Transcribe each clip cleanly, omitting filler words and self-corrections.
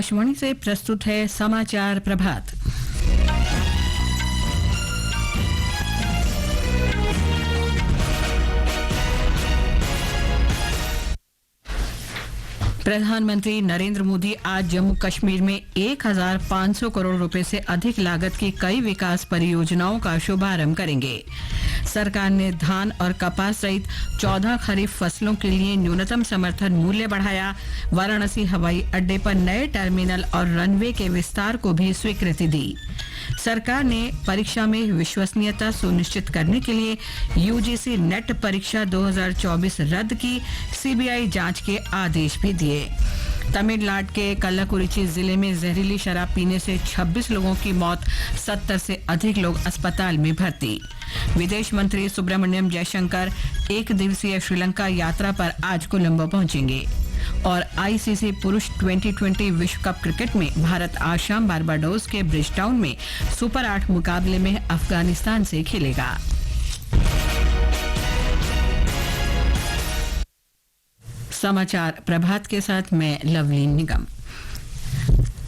आकाशवाणी से प्रस्तुत है समाचार प्रभात। प्रधानमंत्री नरेंद्र मोदी आज जम्मू कश्मीर में 1500 करोड़ रुपए से अधिक लागत की कई विकास परियोजनाओं का शुभारंभ करेंगे। सरकार ने धान और कपास सहित 14 खरीफ फसलों के लिए न्यूनतम समर्थन मूल्य बढ़ाया। वाराणसी हवाई अड्डे पर नए टर्मिनल और रनवे के विस्तार को भी स्वीकृति दी। सरकार ने परीक्षा में विश्वसनीयता सुनिश्चित करने के लिए यूजीसी नेट परीक्षा 2024 रद्द की। सीबीआई जांच के आदेश भी दिए। तमिलनाडु के कल्लाकुरिची जिले में जहरीली शराब पीने से 26 लोगों की मौत, 70 से अधिक लोग अस्पताल में भर्ती। विदेश मंत्री सुब्रमण्यम जयशंकर एक दिवसीय श्रीलंका यात्रा पर आज कोलंबो पहुंचेंगे। और आईसीसी पुरुष 2020 विश्व कप क्रिकेट में भारत आज शाम बारबाडोस के ब्रिजटाउन में सुपर 8 मुकाबले में अफगानिस्तान से खेलेगा। समाचार प्रभात के साथ मैं लवलीन निगम।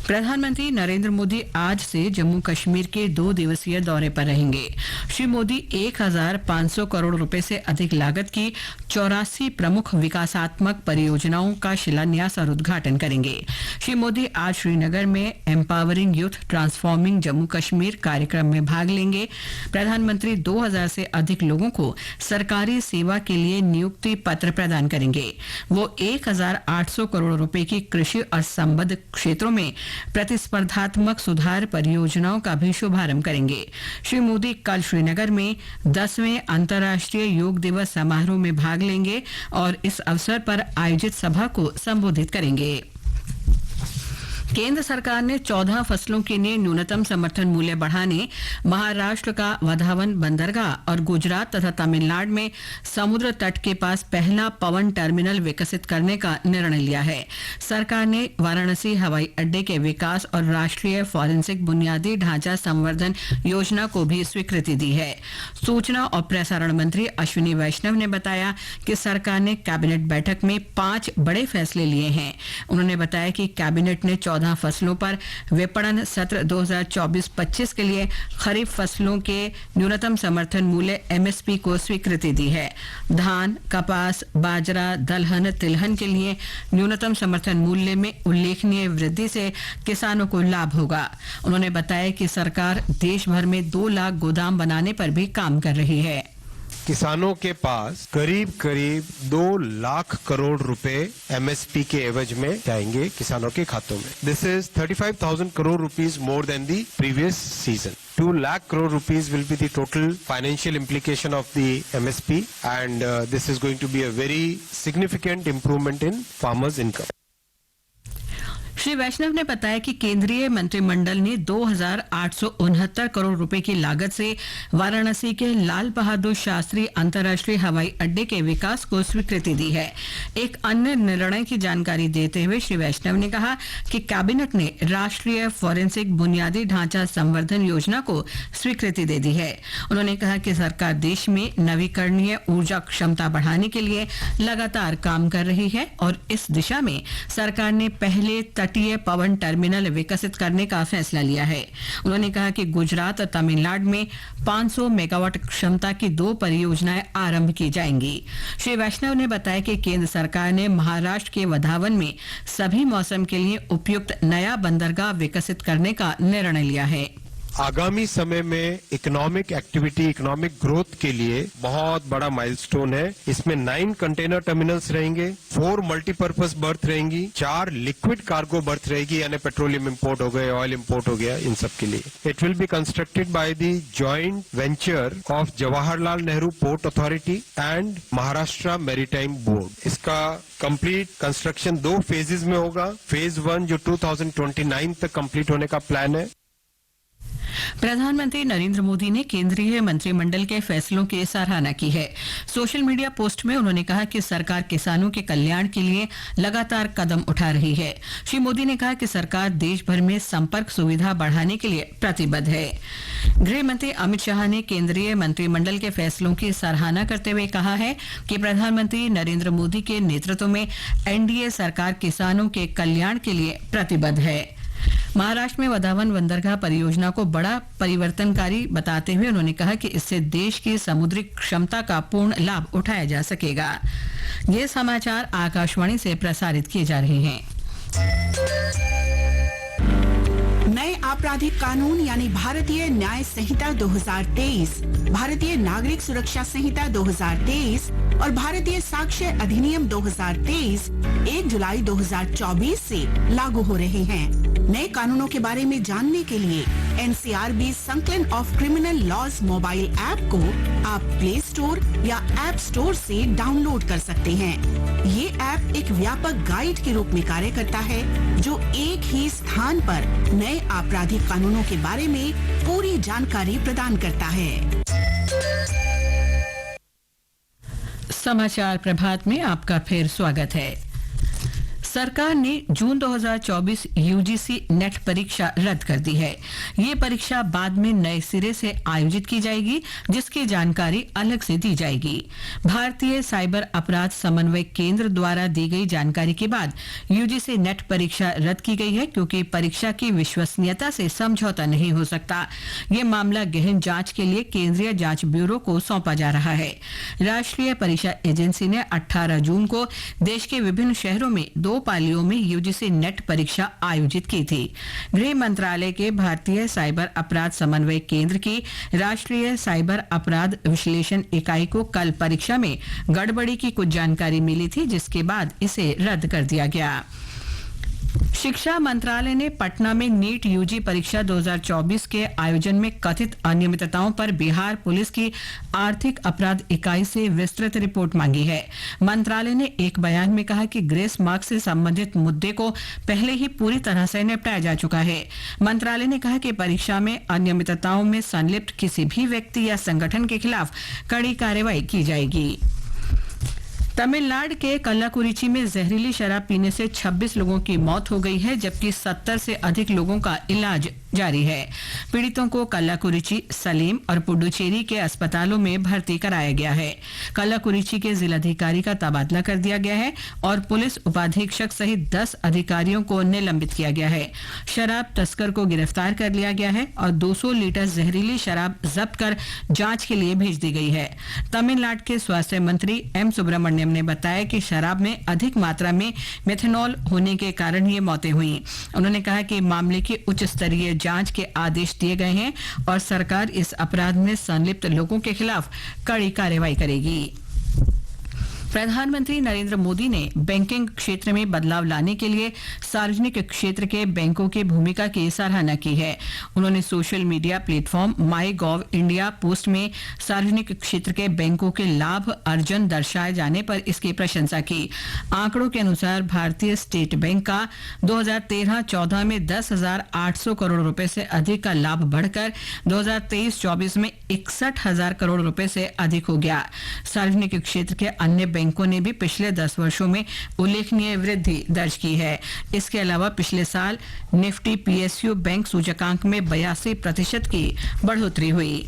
प्रधानमंत्री नरेंद्र मोदी आज से जम्मू कश्मीर के 2 दिवसीय दौरे पर रहेंगे। श्री मोदी 1500 करोड़ रुपए से अधिक लागत की 84 प्रमुख विकासात्मक परियोजनाओं का शिलान्यास और उद्घाटन करेंगे। श्री मोदी आज श्रीनगर में empowering youth transforming Jammu Kashmir कार्यक्रम में भाग लेंगे। प्रधानमंत्री 2000 से अधिक लोगों को सरकारी सेवा के लिए नियुक्ति पत्र प्रदान करेंगे। वो 1800 करोड़ रुपए की कृषि और संबद्ध क्षेत्रों में प्रतिस्पर्धात्मक सुधार परियोजनाओं का भी शुभारंभ करेंगे। श्री मोदी कल श्रीनगर में 10वें अंतर्राष्ट्रीय योग दिवस समारोह में भाग लेंगे और इस अवसर पर आयोजित सभा को संबोधित करेंगे। केंद्र सरकार ने 14 फसलों के लिए न्यूनतम समर्थन मूल्य बढ़ाने, महाराष्ट्र का वधावन बंदरगाह और गुजरात तथा तमिलनाडु में समुद्र तट के पास पहला पवन टर्मिनल विकसित करने का निर्णय लिया है। सरकार ने वाराणसी हवाई अड्डे के विकास और राष्ट्रीय फॉरेंसिक बुनियादी ढांचा संवर्धन योजना को भी स्वीकृति दी है। सूचना और प्रसारण मंत्री अश्विनी वैष्णव ने बताया कि सरकार ने कैबिनेट बैठक में 5 बड़े फैसले लिए हैं। उन्होंने बताया कि कैबिनेट ने 14 फसलों पर विपणन सत्र 2024-25 के लिए खरीफ फसलों के न्यूनतम समर्थन मूल्य एमएसपी को स्वीकृति दी है। धान, कपास, बाजरा, दलहन, तिलहन के लिए न्यूनतम समर्थन मूल्य में उल्लेखनीय वृद्धि से किसानों को लाभ होगा। उन्होंने बताया कि सरकार देश भर में 2 लाख गोदाम बनाने पर भी काम कर रही है। किसानों के पास करीब 2 लाख करोड़ रुपए एमएसपी के एवज में जाएंगे किसानों के खातों में। This is 35,000 crore rupees more than the previous season. 2 lakh crore rupees will be the total financial implication of the MSP, and this is going to be a very significant improvement in farmers' income. Shri Vaishnav ने बताया कि केंद्रीय मंत्रिमंडल ने 2,869 करोड़ रुपए की लागत से वाराणसी के लाल बहादुर शास्त्री अंतर्राष्ट्रीय हवाई अड्डे के विकास को स्वीकृति दी है। एक अन्य निर्णय की जानकारी देते हुए श्री वैष्णव ने कहा कि कैबिनेट ने राष्ट्रीय फॉरेंसिक बुनियादी ढांचा संवर्धन योजना को स्वीकृति दे दी है। उन्होंने कहा कि सरकार देश में नवीकरणीय ऊर्जा क्षमता बढ़ाने के लिए लगातार काम कर रही है और इस दिशा में सरकार ने पहले तटीय पवन टर्मिनल विकसित करने का फैसला लिया है। उन्होंने कहा कि गुजरात और तमिलनाडु में 500 मेगावाट क्षमता की 2 परियोजनाएं आरंभ की जाएंगी। श्री वैष्णव ने बताया कि केंद्र सरकार ने महाराष्ट्र के वधावन में सभी मौसम के लिए उपयुक्त नया बंदरगाह विकसित करने का निर्णय लिया है। आगामी समय में इकोनॉमिक एक्टिविटी, इकोनॉमिक ग्रोथ के लिए बहुत बड़ा माइलस्टोन है। इसमें 9 कंटेनर टर्मिनल्स रहेंगे, 4 मल्टीपर्पज बर्थ रहेंगी, 4 लिक्विड कार्गो बर्थ रहेगी, यानी पेट्रोलियम इंपोर्ट हो गए, ऑयल इंपोर्ट हो गया, इन सब के लिए। It will be constructed by the joint venture of Jawaharlal Nehru port authority and Maharashtra maritime board. इसका कंप्लीट कंस्ट्रक्शन 2 फेजेज में होगा। फेज 1 जो 2029 तक कंप्लीट होने का प्लान है। प्रधानमंत्री नरेंद्र मोदी ने केंद्रीय मंत्रिमंडल के फैसलों की सराहना की है। सोशल मीडिया पोस्ट में उन्होंने कहा कि सरकार किसानों के कल्याण के लिए लगातार कदम उठा रही है। श्री मोदी ने कहा कि सरकार देश भर में संपर्क सुविधा बढ़ाने के लिए प्रतिबद्ध है। गृह मंत्री अमित शाह ने केंद्रीय मंत्रिमंडल के फैसलों की सराहना करते हुए कहा है कि प्रधानमंत्री नरेंद्र मोदी के नेतृत्व में एनडीए सरकार किसानों के कल्याण के लिए प्रतिबद्ध है। महाराष्ट्र में वधावन बंदरगाह परियोजना को बड़ा परिवर्तनकारी बताते हुए उन्होंने कहा कि इससे देश की समुद्री क्षमता का पूर्ण लाभ उठाया जा सकेगा। ये समाचार आकाशवाणी से प्रसारित किए जा रहे हैं। नए आपराधिक कानून यानी भारतीय न्याय संहिता 2023, भारतीय नागरिक सुरक्षा संहिता 2023 और भारतीय साक्ष्य अधिनियम 2023 1 जुलाई 2024 से लागू हो रहे हैं। नए कानूनों के बारे में जानने के लिए एनसीआरबी संकलन of criminal laws mobile app को आप प्ले स्टोर या ऐप स्टोर से डाउनलोड कर सकते हैं। ये ऐप एक व्यापक गाइड के रूप में कार्य करता है जो एक ही स्थान पर नए आपराधिक कानूनों के बारे में पूरी जानकारी प्रदान करता है। समाचार प्रभात में आपका फिर स्वागत है। सरकार ने जून 2024 यूजीसी नेट परीक्षा रद्द कर दी है। ये परीक्षा बाद में नए सिरे से आयोजित की जाएगी, जिसकी जानकारी अलग से दी जाएगी। भारतीय साइबर अपराध समन्वय केंद्र द्वारा दी गई जानकारी के बाद यूजीसी नेट परीक्षा रद्द की गई है, क्योंकि परीक्षा की विश्वसनीयता से समझौता नहीं हो सकता। ये मामला गहन जांच के लिए केंद्रीय जांच ब्यूरो को सौंपा जा रहा है। राष्ट्रीय परीक्षा एजेंसी ने 18 जून को देश के विभिन्न शहरों में 2 पालियों में यूजीसी नेट परीक्षा आयोजित की थी। गृह मंत्रालय के भारतीय साइबर अपराध समन्वय केंद्र की राष्ट्रीय साइबर अपराध विश्लेषण इकाई को कल परीक्षा में गड़बड़ी की कुछ जानकारी मिली थी, जिसके बाद इसे रद्द कर दिया गया। शिक्षा मंत्रालय ने पटना में नीट यूजी परीक्षा 2024 के आयोजन में कथित अनियमितताओं पर बिहार पुलिस की आर्थिक अपराध इकाई से विस्तृत रिपोर्ट मांगी है। मंत्रालय ने एक बयान में कहा कि ग्रेस मार्क्स से संबंधित मुद्दे को पहले ही पूरी तरह से निपटाया जा चुका है। मंत्रालय ने कहा कि परीक्षा में अनियमितताओं में संलिप्त किसी भी व्यक्ति या संगठन के खिलाफ कड़ी कार्रवाई की जाएगी। तमिलनाडु के कल्लाकुरिची में जहरीली शराब पीने से 26 लोगों की मौत हो गई है, जबकि 70 से अधिक लोगों का इलाज जारी है। पीड़ितों को कल्लाकुरिची, सलीम और पुडुचेरी के अस्पतालों में भर्ती कराया गया है। कल्लाकुरिची के जिलाधिकारी का तबादला कर दिया गया है और पुलिस उपाधीक्षक सहित 10 अधिकारियों को निलंबित किया गया है। शराब तस्कर को गिरफ्तार कर लिया गया है और 200 लीटर जहरीली शराब जब्त कर जांच के लिए भेज दी गई है। तमिलनाडु के स्वास्थ्य मंत्री एम सुब्रमण्यम ने बताया कि शराब में अधिक मात्रा में मेथनॉल होने के कारण ये मौतें हुई। उन्होंने कहा कि मामले की उच्च स्तरीय जांच के आदेश दिए गए हैं और सरकार इस अपराध में संलिप्त लोगों के खिलाफ कड़ी कार्रवाई करेगी। प्रधानमंत्री नरेंद्र मोदी ने बैंकिंग क्षेत्र में बदलाव लाने के लिए सार्वजनिक क्षेत्र के बैंकों की भूमिका की सराहना की है। उन्होंने सोशल मीडिया प्लेटफॉर्म माई गॉव इंडिया पोस्ट में सार्वजनिक क्षेत्र के बैंकों के लाभ अर्जन दर्शाए जाने पर इसकी प्रशंसा की। आंकड़ों के अनुसार भारतीय स्टेट बैंक का 2013-14 में 10,800 करोड़ रुपए से अधिक का लाभ बढ़कर 2023-24 में 61,000 करोड़ रुपए से अधिक हो गया। सार्वजनिक क्षेत्र के अन्य बैंकों ने भी पिछले 10 वर्षों में उल्लेखनीय वृद्धि दर्ज की है। इसके अलावा पिछले साल निफ्टी पीएसयू बैंक सूचकांक में 82% की बढ़ोतरी हुई।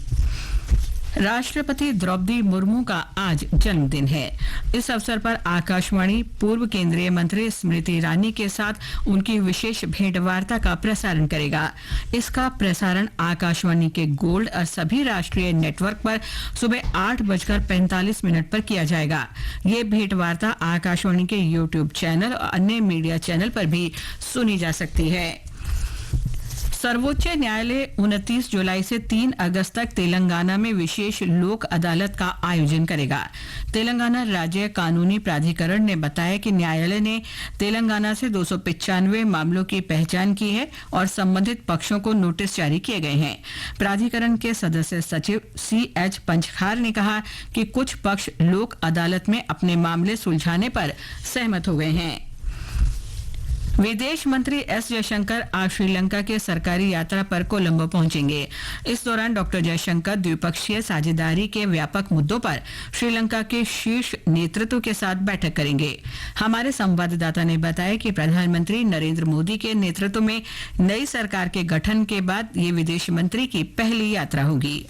राष्ट्रपति द्रौपदी मुर्मू का आज जन्मदिन है। इस अवसर पर आकाशवाणी पूर्व केंद्रीय मंत्री स्मृति ईरानी के साथ उनकी विशेष भेंट वार्ता का प्रसारण करेगा। इसका प्रसारण आकाशवाणी के गोल्ड और सभी राष्ट्रीय नेटवर्क पर सुबह 8:45 पर किया जाएगा। ये भेंट वार्ता आकाशवाणी के यूट्यूब चैनल और अन्य मीडिया चैनल पर भी सुनी जा सकती है। सर्वोच्च न्यायालय 29 जुलाई से 3 अगस्त तक तेलंगाना में विशेष लोक अदालत का आयोजन करेगा। तेलंगाना राज्य कानूनी प्राधिकरण ने बताया कि न्यायालय ने तेलंगाना से 295 मामलों की पहचान की है और संबंधित पक्षों को नोटिस जारी किए गए हैं। प्राधिकरण के सदस्य सचिव CH पंचखार ने कहा कि कुछ पक्ष लोक अदालत में अपने मामले सुलझाने पर सहमत हो गए हैं। विदेश मंत्री एस जयशंकर आज श्रीलंका के सरकारी यात्रा पर कोलंबो पहुंचेंगे। इस दौरान डॉक्टर जयशंकर द्विपक्षीय साझेदारी के व्यापक मुद्दों पर श्रीलंका के शीर्ष नेतृत्व के साथ बैठक करेंगे। हमारे संवाददाता ने बताया कि प्रधानमंत्री नरेंद्र मोदी के नेतृत्व में नई सरकार के गठन के बाद ये विदेश मंत्री की पहली यात्रा होगी।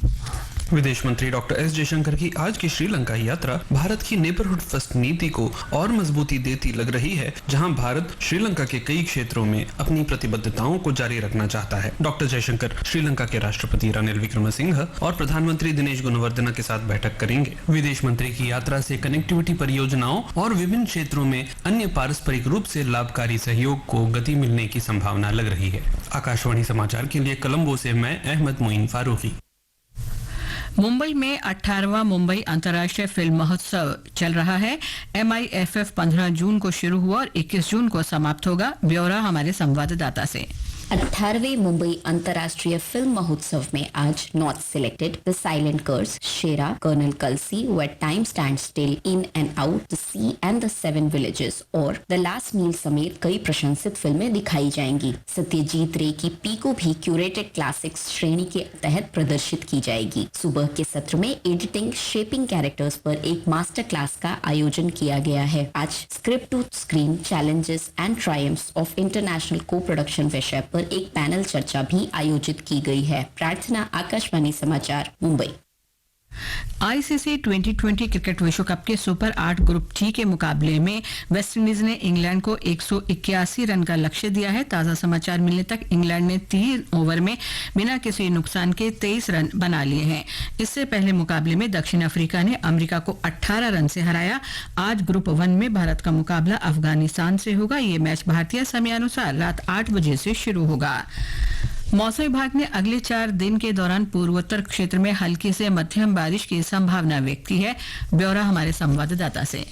विदेश मंत्री डॉक्टर एस जयशंकर की आज की श्रीलंका यात्रा भारत की नेबरहुड फर्स्ट नीति को और मजबूती देती लग रही है, जहां भारत श्रीलंका के कई क्षेत्रों में अपनी प्रतिबद्धताओं को जारी रखना चाहता है। डॉक्टर जयशंकर श्रीलंका के राष्ट्रपति रानिल विक्रमसिंह और प्रधानमंत्री दिनेश गुणवर्धना के साथ बैठक करेंगे। विदेश मंत्री की यात्रा से कनेक्टिविटी परियोजनाओं और विभिन्न क्षेत्रों में अन्य पारस्परिक रूप से लाभकारी सहयोग को गति मिलने की संभावना लग रही है। आकाशवाणी समाचार के लिए कोलंबो से मैं अहमद मोइन फारूकी। मुंबई में 18वां मुंबई अंतर्राष्ट्रीय फिल्म महोत्सव चल रहा है। MIFF 15 जून को शुरू हुआ और 21 जून को समाप्त होगा। ब्यौरा हमारे संवाददाता से। 18वें मुंबई अंतर्राष्ट्रीय फिल्म महोत्सव में आज not selected, the silent curse, Shera, colonel Kalsi, where time stand still, in and out, the sea and the 7 villages और द लास्ट मील समेत कई प्रशंसित फिल्में दिखाई जाएंगी। सत्यजीत रे की पीको भी क्यूरेटेड क्लासिक्स श्रेणी के तहत प्रदर्शित की जाएगी। सुबह के सत्र में एडिटिंग, शेपिंग कैरेक्टर्स पर एक मास्टर क्लास का आयोजन किया गया है। आज script to screen challenges and triumphs of international co production विषय पर एक पैनल चर्चा भी आयोजित की गई है। प्रार्थना, आकाशवाणी समाचार, मुंबई। ICC T20 क्रिकेट विश्व कप के सुपर 8 ग्रुप टी के मुकाबले में वेस्टइंडीज ने इंग्लैंड को 181 रन का लक्ष्य दिया है। ताजा समाचार मिलने तक इंग्लैंड ने 3 ओवर में बिना किसी नुकसान के 23 रन बना लिए हैं। इससे पहले मुकाबले में दक्षिण अफ्रीका ने अमेरिका को 18 रन से हराया। आज ग्रुप 1 में भारत का मुकाबला अफगानिस्तान से होगा। ये मैच भारतीय समयानुसार रात 8 बजे से शुरू होगा। मौसम विभाग ने अगले 4 दिन के दौरान पूर्वोत्तर क्षेत्र में हल्की से मध्यम बारिश की संभावना व्यक्त की है। ब्यौरा हमारे संवाददाता से।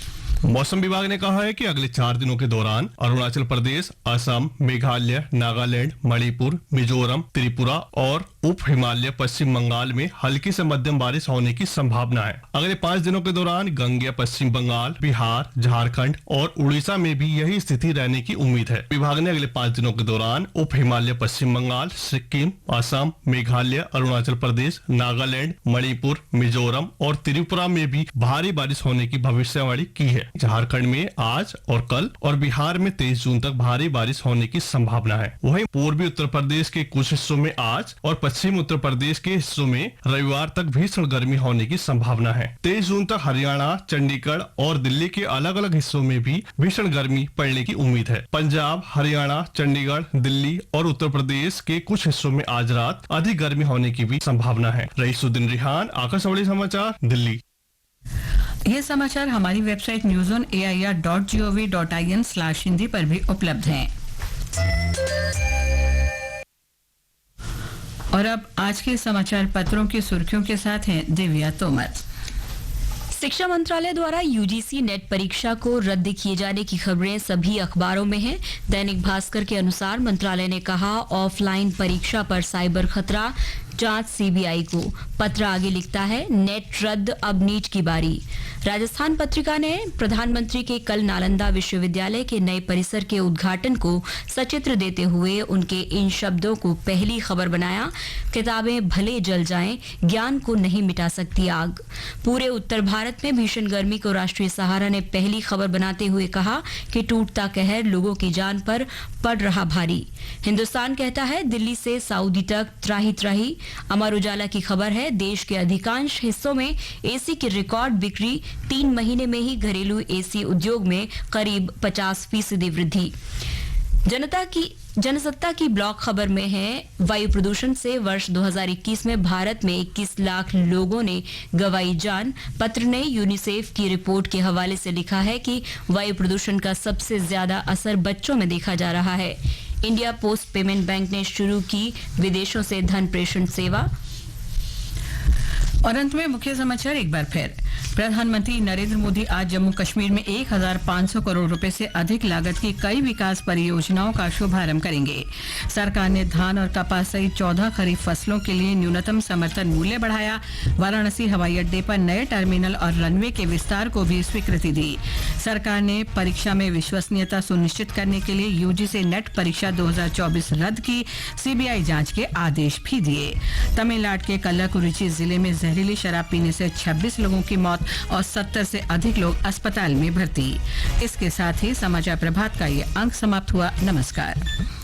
मौसम विभाग ने कहा है कि अगले 4 दिनों के दौरान अरुणाचल प्रदेश, असम, मेघालय, नागालैंड, मणिपुर, मिजोरम, त्रिपुरा और उप हिमालय पश्चिम बंगाल में हल्की से मध्यम बारिश होने की संभावना है। अगले 5 दिनों के दौरान गंगेय पश्चिम बंगाल, बिहार, झारखंड और उड़ीसा में भी यही स्थिति रहने की उम्मीद है। विभाग ने अगले 5 दिनों के दौरान उप हिमालय पश्चिम बंगाल, सिक्किम, असम, मेघालय, अरुणाचल प्रदेश, नागालैंड, मणिपुर, मिजोरम और त्रिपुरा में भी भारी बारिश होने की भविष्यवाणी की है। झारखंड में आज और कल और बिहार में 23 जून तक भारी बारिश होने की संभावना है। वहीं पूर्वी उत्तर प्रदेश के कुछ हिस्सों में आज और पश्चिम उत्तर प्रदेश के हिस्सों में रविवार तक भीषण गर्मी होने की संभावना है। 23 जून तक हरियाणा, चंडीगढ़ और दिल्ली के अलग अलग हिस्सों में भी भीषण गर्मी पड़ने की उम्मीद है। पंजाब, हरियाणा, चंडीगढ़, दिल्ली और उत्तर प्रदेश के कुछ हिस्सों में आज रात अधिक गर्मी होने की भी संभावना है। रईसुद्दीन रिहान, आकाशवाणी समाचार, दिल्ली। ये समाचार हमारी वेबसाइट newsonair.gov.in/हिंदी पर भी उपलब्ध हैं। और अब आज के समाचार पत्रों की सुर्खियों के साथ हैं दिव्या तोमर। शिक्षा मंत्रालय द्वारा यूजीसी नेट परीक्षा को रद्द किए जाने की खबरें सभी अखबारों में हैं। दैनिक भास्कर के अनुसार मंत्रालय ने कहा, ऑफलाइन परीक्षा पर साइबर खतरा, जांच सीबीआई को। पत्र आगे लिखता है, नेट रद्द, अब नीट की बारी। राजस्थान पत्रिका ने प्रधानमंत्री के कल नालंदा विश्वविद्यालय के नए परिसर के उद्घाटन को सचित्र देते हुए उनके इन शब्दों को पहली खबर बनाया, किताबें भले जल जाएं, ज्ञान को नहीं मिटा सकती आग। पूरे उत्तर भारत में भीषण गर्मी को राष्ट्रीय सहारा ने पहली खबर बनाते हुए कहा कि टूटता कहर लोगों की जान पर पड़ रहा भारी। हिंदुस्तान कहता है, दिल्ली से सऊदी तक त्राही त्राही। अमर उजाला की खबर है, देश के अधिकांश हिस्सों में एसी की रिकॉर्ड बिक्री, 3 महीने में ही घरेलू एसी उद्योग में करीब 50% वृद्धि। जनसत्ता की ब्लॉक खबर में है, वायु प्रदूषण से वर्ष 2021 में भारत में 21 लाख लोगों ने गंवाई जान। पत्र ने यूनिसेफ की रिपोर्ट के हवाले से लिखा है कि वायु प्रदूषण का सबसे ज्यादा असर बच्चों में देखा जा रहा है। इंडिया पोस्ट पेमेंट बैंक ने शुरू की विदेशों से धन प्रेषण सेवा। और अंत में मुख्य समाचार एक बार फिर। प्रधानमंत्री नरेंद्र मोदी आज जम्मू कश्मीर में 1,500 करोड़ रुपए से अधिक लागत की कई विकास परियोजनाओं का शुभारंभ करेंगे। सरकार ने धान और कपास सहित 14 खरीफ फसलों के लिए न्यूनतम समर्थन मूल्य बढ़ाया। वाराणसी हवाई अड्डे पर नए टर्मिनल और रनवे के विस्तार को भी स्वीकृति दी। सरकार ने परीक्षा में विश्वसनीयता सुनिश्चित करने के लिए यूजीसी नेट परीक्षा 2024 रद्द की। सीबीआई जांच के आदेश भी दिए। तमिलनाडु के कल्लाकुरिची जिले में जहरीली शराब पीने से 26 लोगों की मौत और 70 से अधिक लोग अस्पताल में भर्ती। इसके साथ ही समाचार प्रभात का ये अंक समाप्त हुआ। नमस्कार।